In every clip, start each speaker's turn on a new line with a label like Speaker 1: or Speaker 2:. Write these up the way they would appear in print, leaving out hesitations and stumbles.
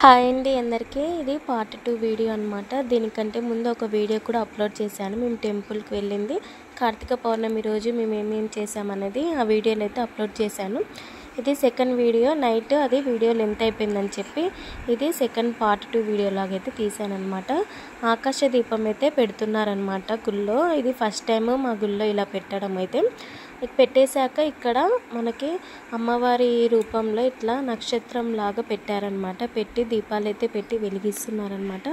Speaker 1: Hi అండి అందరికీ ఇది పార్ట్ 2 వీడియో అన్నమాట. దీనికంటే ముందు ఒక వీడియో కూడా అప్లోడ్ చేశాను. మేము టెంపుల్కి వెళ్ళింది కార్తీక పౌర్ణమి రోజు మేము ఏమేమి చేసామనేది ఆ వీడియోలో అయితే అప్లోడ్ చేశాను. ఇది సెకండ్ వీడియో. నైట్ అది వీడియో లెంత్ అయిపోయిందని చెప్పి ఇది సెకండ్ పార్ట్ 2 వీడియో లాగైతే తీసాను అనమాట. ఆకాశ దీపం అయితే పెడుతున్నారనమాట గుళ్ళో. ఇది ఫస్ట్ టైం మా గుళ్ళో ఇలా పెట్టడం అయితే. పెట్టేశాక ఇక్కడ మనకి అమ్మవారి రూపంలో ఇట్లా నక్షత్రం లాగా పెట్టారనమాట. పెట్టి దీపాలు అయితే పెట్టి వెలిగిస్తున్నారనమాట.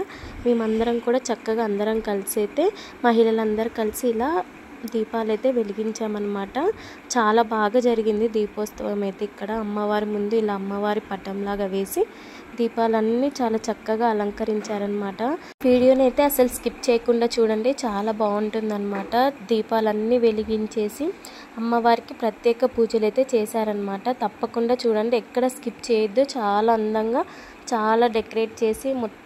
Speaker 1: మేమందరం కూడా చక్కగా అందరం కలిసి అయితే మహిళలందరూ కలిసి ఇలా దీపాలు అయితే వెలిగించామన్నమాట. చాలా బాగా జరిగింది దీపోత్సవం అయితే. ఇక్కడ అమ్మవారి ముందు ఇలా అమ్మవారి పటంలాగా వేసి దీపాలన్నీ చాలా చక్కగా అలంకరించారనమాట. వీడియోని అయితే అసలు స్కిప్ చేయకుండా చూడండి, చాలా బాగుంటుందన్నమాట. దీపాలన్నీ వెలిగించేసి అమ్మవారికి ప్రత్యేక పూజలు అయితే చేశారనమాట. తప్పకుండా చూడండి, ఎక్కడ స్కిప్ చేయొద్దు. చాలా అందంగా చాలా డెకరేట్ చేసి మొత్తం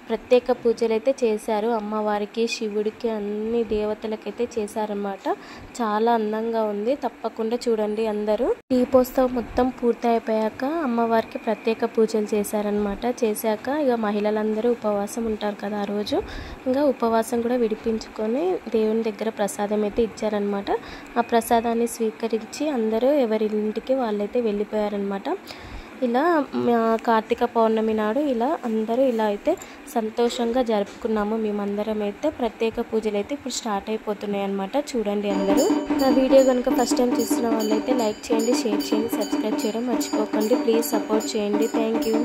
Speaker 1: ప్రత్యేక పూజలు అయితే చేశారు. అమ్మవారికి, శివుడికి, అన్ని దేవతలకైతే చేశారన్నమాట. చాలా అందంగా ఉంది. తప్పకుండా చూడండి అందరూ. దీపోత్సవం మొత్తం పూర్తి అయిపోయాక అమ్మవారికి ప్రత్యేక పూజలు చేశారనమాట. చేశాక ఇక మహిళలందరూ ఉపవాసం ఉంటారు కదా ఆ రోజు, ఇంకా ఉపవాసం కూడా విడిపించుకొని దేవుని దగ్గర ప్రసాదం అయితే ఇచ్చారనమాట. ఆ ప్రసాదాన్ని స్వీకరించి అందరూ ఎవరి ఇంటికి వాళ్ళైతే వెళ్ళిపోయారనమాట. ఇలా కార్తీక పౌర్ణమి నాడు ఇలా అందరూ ఇలా అయితే సంతోషంగా జరుపుకున్నాము మేమందరం అయితే. ప్రత్యేక పూజలు అయితే ఇప్పుడు స్టార్ట్ అయిపోతున్నాయి అన్నమాట. చూడండి అందరూ. నా వీడియో కనుక ఫస్ట్ టైం చూసిన వాళ్ళైతే లైక్ చేయండి, షేర్ చేయండి, సబ్స్క్రైబ్ చేయడం మర్చిపోకండి. ప్లీజ్ సపోర్ట్ చేయండి. Thank you.